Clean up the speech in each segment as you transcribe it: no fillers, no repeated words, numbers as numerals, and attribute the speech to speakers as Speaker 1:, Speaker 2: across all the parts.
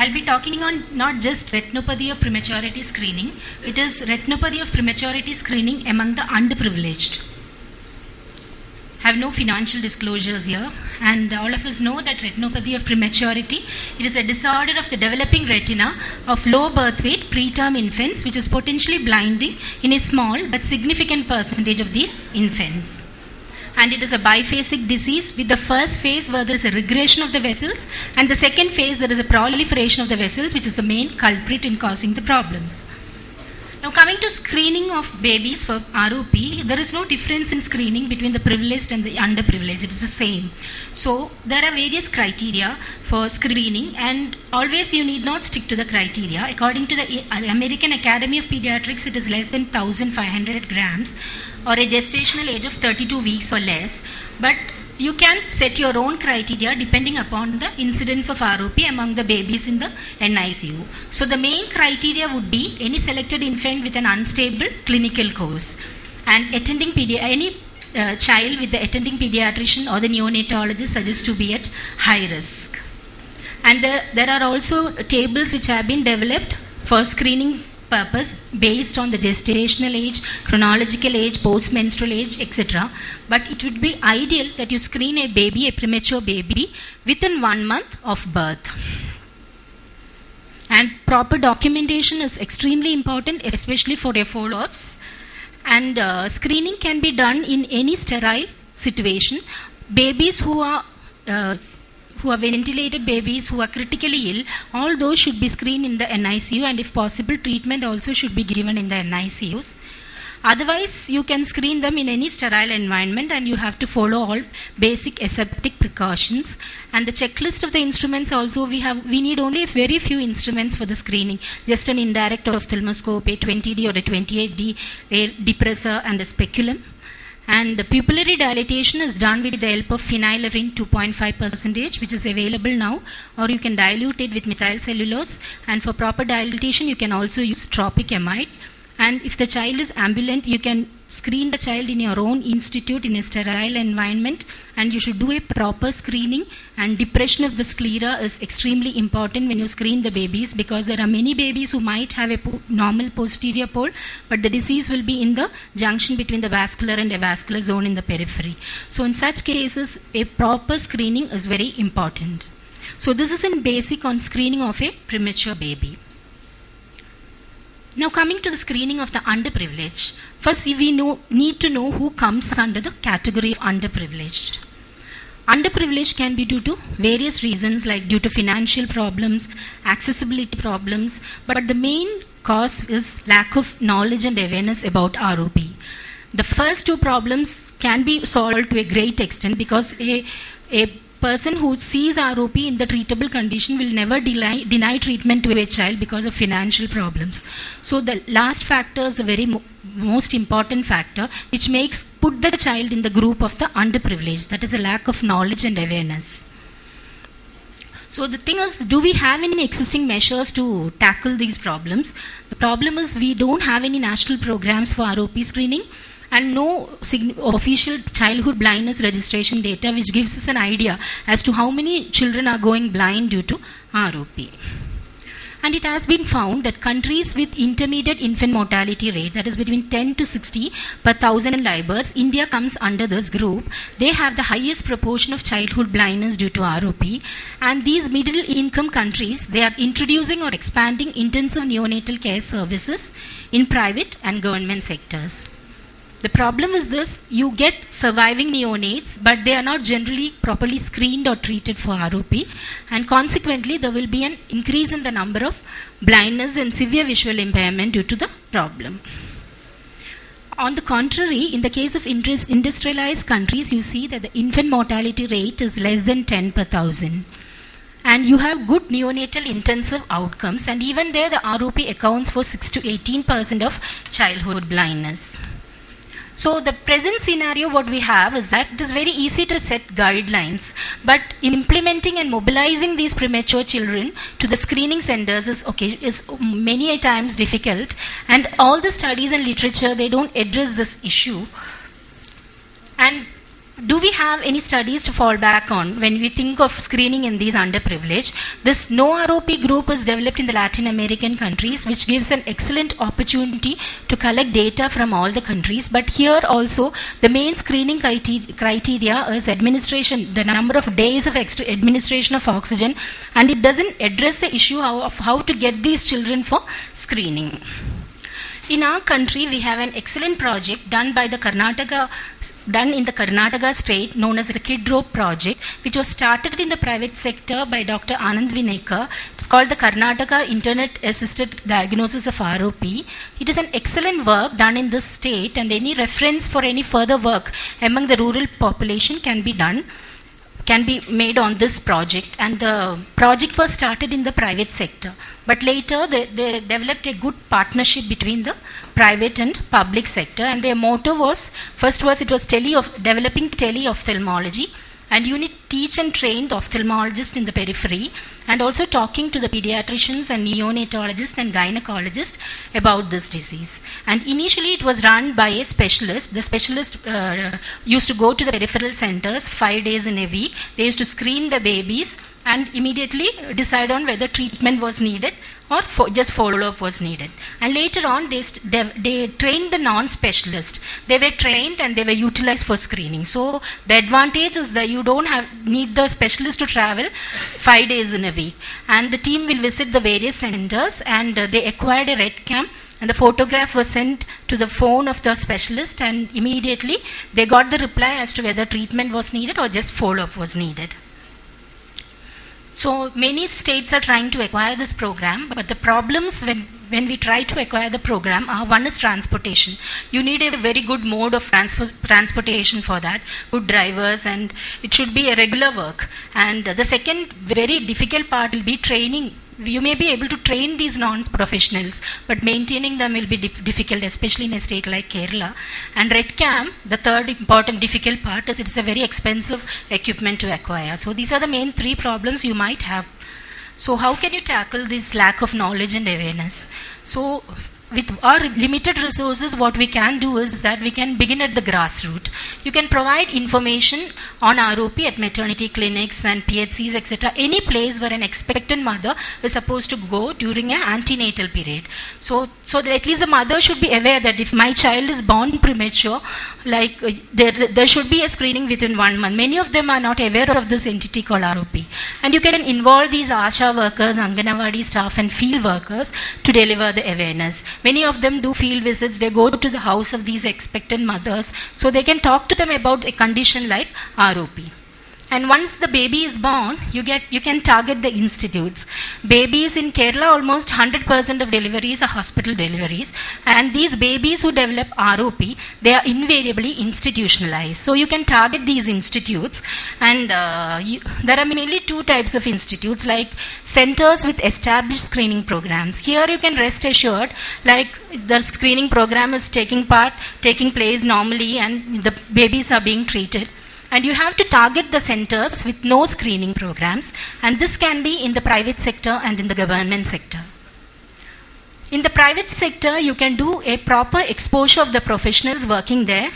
Speaker 1: I'll be talking on not just retinopathy of prematurity screening, it is retinopathy of prematurity screening among the underprivileged. I have no financial disclosures here, and all of us know that retinopathy of prematurity, it is a disorder of the developing retina of low birth weight preterm infants, which is potentially blinding in a small but significant percentage of these infants. And it is a biphasic disease, with the first phase where there is a regression of the vessels, and the second phase there is a proliferation of the vessels, which is the main culprit in causing the problems. Now, coming to screening of babies for ROP, there is no difference in screening between the privileged and the underprivileged. It is the same. So, there are various criteria for screening, and always you need not stick to the criteria. According to the American Academy of Pediatrics, it is less than 1,500 grams or a gestational age of 32 weeks or less. But you can set your own criteria depending upon the incidence of ROP among the babies in the NICU. So the main criteria would be any selected infant with an unstable clinical course, and attending any child with the attending pediatrician or the neonatologist suggests to be at high risk. And there are also tables which have been developed for screening purpose based on the gestational age, chronological age, post-menstrual age, etc. But it would be ideal that you screen a baby, a premature baby, within 1 month of birth. And proper documentation is extremely important, especially for your follow-ups. And screening can be done in any sterile situation. Babies who are ventilated babies, who are critically ill, all those should be screened in the NICU, and if possible, treatment also should be given in the NICUs. Otherwise, you can screen them in any sterile environment, and you have to follow all basic aseptic precautions. And the checklist of the instruments also, we need only very few instruments for the screening, just an indirect ophthalmoscope, a 20D or a 28D, a depressor, and a speculum. And the pupillary dilatation is done with the help of phenylephrine 2.5%, which is available now, or you can dilute it with methyl cellulose. And for proper dilatation, you can also use tropic amide. And if the child is ambulant, you can screen the child in your own institute in a sterile environment, and you should do a proper screening. And depression of the sclera is extremely important when you screen the babies, because there are many babies who might have a normal posterior pole, but the disease will be in the junction between the vascular and avascular zone in the periphery. So in such cases, a proper screening is very important. So this is in basic on screening of a premature baby. Now, coming to the screening of the underprivileged, first we need to know who comes under the category of underprivileged. Underprivileged can be due to various reasons, like due to financial problems, accessibility problems, but the main cause is lack of knowledge and awareness about ROP. The first two problems can be solved to a great extent, because a person who sees ROP in the treatable condition will never deny treatment to a child because of financial problems. So the last factor is a very most important factor, which put the child in the group of the underprivileged. That is a lack of knowledge and awareness. So the thing is, do we have any existing measures to tackle these problems? The problem is we don't have any national programs for ROP screening, and no official childhood blindness registration data which gives us an idea as to how many children are going blind due to ROP. And it has been found that countries with intermediate infant mortality rate, that is between 10 to 60 per 1,000 live births, India comes under this group. They have the highest proportion of childhood blindness due to ROP. And these middle income countries, they are introducing or expanding intensive neonatal care services in private and government sectors. The problem is this: you get surviving neonates, but they are not generally properly screened or treated for ROP, and consequently there will be an increase in the number of blindness and severe visual impairment due to the problem. On the contrary, in the case of industrialized countries, you see that the infant mortality rate is less than 10 per 1,000. And you have good neonatal intensive outcomes, and even there the ROP accounts for 6 to 18% of childhood blindness. So the present scenario what we have is that it is very easy to set guidelines, but implementing and mobilizing these premature children to the screening centers is many a times difficult, and all the studies and literature, they don't address this issue. And do we have any studies to fall back on when we think of screening in these underprivileged? This no ROP group is developed in the Latin American countries, which gives an excellent opportunity to collect data from all the countries. But here also, the main screening criteria is administration, the number of days of administration of oxygen, and it doesn't address the issue of how to get these children for screening. In our country, we have an excellent project done in the Karnataka state, known as the KIDROP Project, which was started in the private sector by Dr. Anand Vinekar. It's called the Karnataka Internet Assisted Diagnosis of ROP. It is an excellent work done in this state, and any reference for any further work among the rural population can be made on this project. And the project was started in the private sector, but later they developed a good partnership between the private and public sector, and their motto was, it was developing teleophthalmology, and you need teach and train the ophthalmologist in the periphery, and also talking to the pediatricians and neonatologists and gynecologists about this disease. And initially it was run by a specialist. The specialist used to go to the peripheral centers 5 days in a week. They used to screen the babies and immediately decide on whether treatment was needed or just follow-up was needed. And later on, they trained the non-specialist. They were trained and they were utilized for screening. So the advantage is that you don't need the specialist to travel 5 days in a week. And the team will visit the various centers, and they acquired a red cam, and the photograph was sent to the phone of the specialist, and immediately they got the reply as to whether treatment was needed or just follow-up was needed. So many states are trying to acquire this program, but the problems when we try to acquire the program are, one is transportation. You need a very good mode of transportation for that, good drivers, and it should be a regular work. And the second very difficult part will be training. You may be able to train these non-professionals, but maintaining them will be difficult, especially in a state like Kerala. And RedCam, the third important difficult part, is it is a very expensive equipment to acquire. So these are the main 3 problems you might have. So how can you tackle this lack of knowledge and awareness? So with our limited resources, what we can do is that we can begin at the grassroots. You can provide information on ROP at maternity clinics and PHCs, etc. Any place where an expectant mother is supposed to go during an antenatal period. So that at least the mother should be aware that if my child is born premature, like there should be a screening within 1 month. Many of them are not aware of this entity called ROP. And you can involve these ASHA workers, Anganawadi staff, and field workers to deliver the awareness. Many of them do field visits. They go to the house of these expectant mothers, so they can talk to them about a condition like ROP. And once the baby is born, you can target the institutes. Babies in Kerala, almost 100% of deliveries are hospital deliveries. And these babies who develop ROP, they are invariably institutionalized. So you can target these institutes. And there are mainly 2 types of institutes, like centers with established screening programs. Here you can rest assured, like the screening program is taking place normally, and the babies are being treated. And you have to target the centers with no screening programs, and this can be in the private sector and in the government sector. In the private sector, you can do a proper exposure of the professionals working there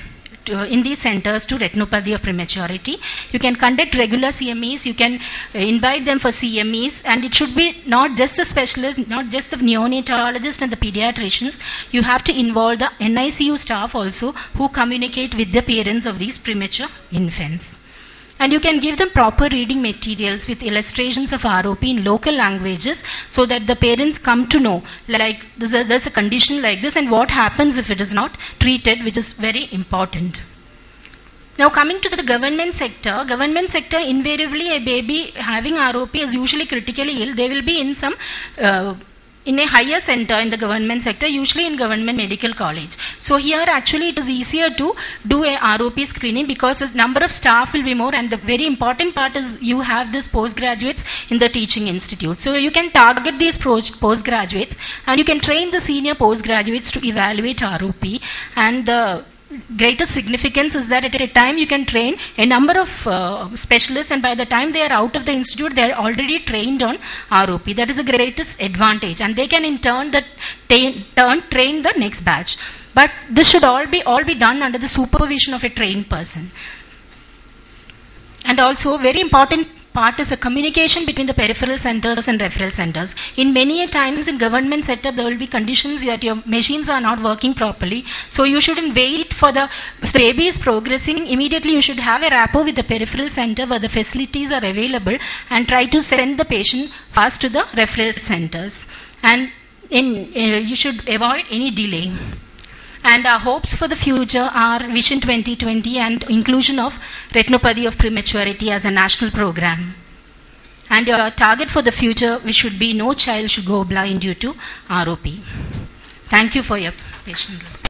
Speaker 1: in these centers to retinopathy of prematurity. You can conduct regular CMEs, you can invite them for CMEs, and it should be not just the specialists, not just the neonatologists and the pediatricians. You have to involve the NICU staff also, who communicate with the parents of these premature infants. And you can give them proper reading materials with illustrations of ROP in local languages, so that the parents come to know, like there's a condition like this and what happens if it is not treated, which is very important. Now coming to the government sector invariably a baby having ROP is usually critically ill. They will be in some in a higher center in the government sector, usually in government medical college. So here actually it is easier to do a ROP screening, because the number of staff will be more, and the very important part is you have these postgraduates in the teaching institute. So you can target these postgraduates, and you can train the senior postgraduates to evaluate ROP. And the greatest significance is that at a time you can train a number of specialists, and by the time they are out of the institute, they are already trained on ROP. That is the greatest advantage, and they can in turn train the next batch. But this should all be done under the supervision of a trained person. And also, very important part is the communication between the peripheral centers and referral centers. In many times in government setup, there will be conditions that your machines are not working properly. So you shouldn't wait for if the baby is progressing, immediately you should have a rapport with the peripheral center where the facilities are available and try to send the patient fast to the referral centers. And you should avoid any delay. And our hopes for the future are Vision 2020 and inclusion of retinopathy of prematurity as a national program. And your target for the future, which should be no child should go blind due to ROP. Thank you for your patience.